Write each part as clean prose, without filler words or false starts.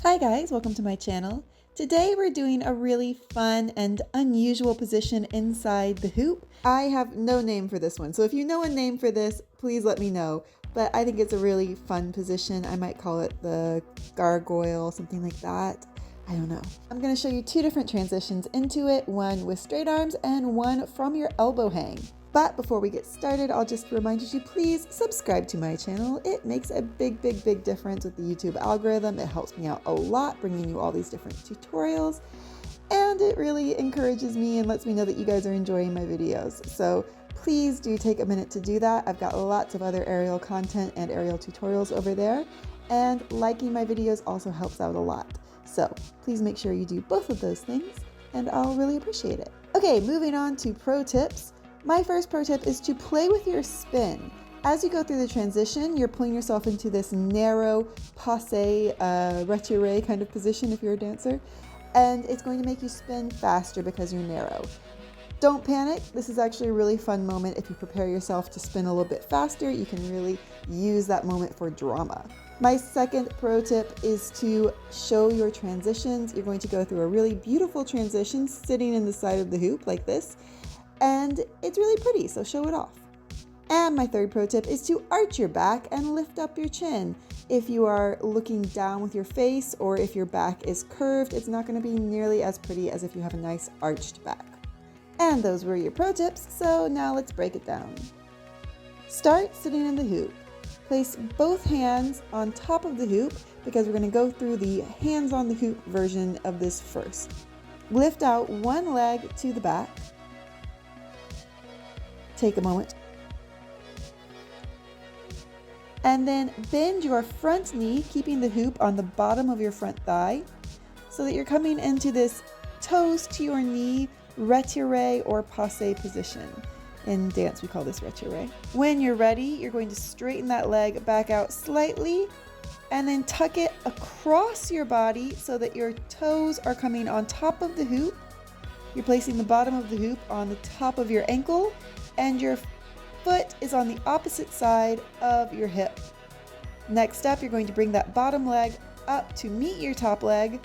Hi guys, welcome to my channel. Today we're doing a really fun and unusual position inside the hoop. I have no name for this one, so if you know a name for this, please let me know. But I think it's a really fun position. I might call it the gargoyle, something like that. I don't know. I'm going to show you two different transitions into it, one with straight arms and one from your elbow hang. But before we get started, I'll just remind you to please subscribe to my channel. It makes a big difference with the YouTube algorithm. It helps me out a lot, bringing you all these different tutorials. And it really encourages me and lets me know that you guys are enjoying my videos. So please do take a minute to do that. I've got lots of other aerial content and aerial tutorials over there. And liking my videos also helps out a lot. So please make sure you do both of those things and I'll really appreciate it. Okay, moving on to pro tips. My first pro tip is to play with your spin. As you go through the transition, you're pulling yourself into this narrow, passe, retiré kind of position if you're a dancer, and it's going to make you spin faster because you're narrow. Don't panic. This is actually a really fun moment. If you prepare yourself to spin a little bit faster, you can really use that moment for drama. My second pro tip is to show your transitions. You're going to go through a really beautiful transition sitting in the side of the hoop like this. And it's really pretty, so show it off. And my third pro tip is to arch your back and lift up your chin. If you are looking down with your face or if your back is curved, it's not going to be nearly as pretty as if you have a nice arched back. And those were your pro tips, so now let's break it down. Start sitting in the hoop. Place both hands on top of the hoop because we're going to go through the hands on the hoop version of this first. Lift out one leg to the back. Take a moment. And then bend your front knee, keeping the hoop on the bottom of your front thigh, so that you're coming into this toes to your knee retiré or passe position. In dance, we call this retiré. When you're ready, you're going to straighten that leg back out slightly and then tuck it across your body so that your toes are coming on top of the hoop. You're placing the bottom of the hoop on the top of your ankle and your foot is on the opposite side of your hip. Next up, you're going to bring that bottom leg up to meet your top leg,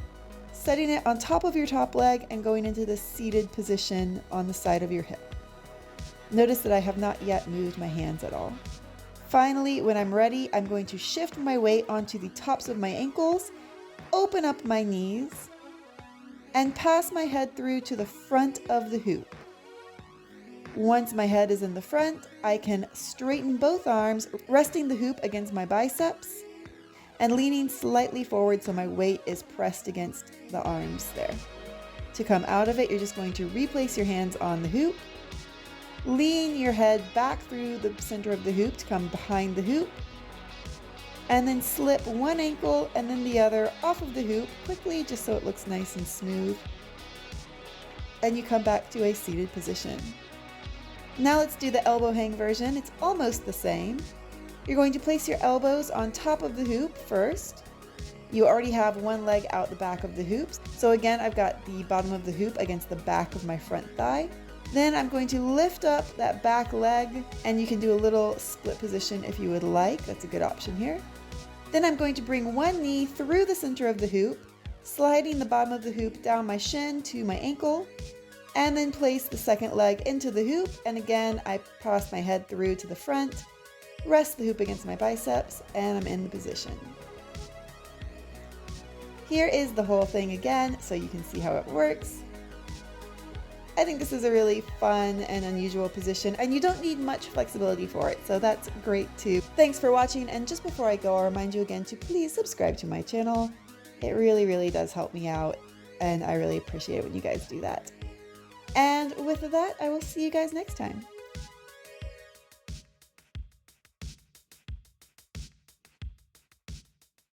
setting it on top of your top leg and going into the seated position on the side of your hip. Notice that I have not yet moved my hands at all. Finally, when I'm ready, I'm going to shift my weight onto the tops of my ankles, open up my knees, and pass my head through to the front of the hoop. Once my head is in the front, I can straighten both arms, resting the hoop against my biceps and leaning slightly forward so my weight is pressed against the arms there. To come out of it, you're just going to replace your hands on the hoop, lean your head back through the center of the hoop to come behind the hoop, and then slip one ankle and then the other off of the hoop quickly just so it looks nice and smooth. And you come back to a seated position. Now let's do the elbow hang version. It's almost the same. You're going to place your elbows on top of the hoop first. You already have one leg out the back of the hoops. So again, I've got the bottom of the hoop against the back of my front thigh. Then I'm going to lift up that back leg and you can do a little split position if you would like. That's a good option here. Then I'm going to bring one knee through the center of the hoop, sliding the bottom of the hoop down my shin to my ankle, and then place the second leg into the hoop. And again, I pass my head through to the front, rest the hoop against my biceps, and I'm in the position. Here is the whole thing again, so you can see how it works. I think this is a really fun and unusual position, and you don't need much flexibility for it, so that's great too. Thanks for watching, and just before I go, I'll remind you again to please subscribe to my channel. It really does help me out, and I really appreciate it when you guys do that. And with that, I will see you guys next time.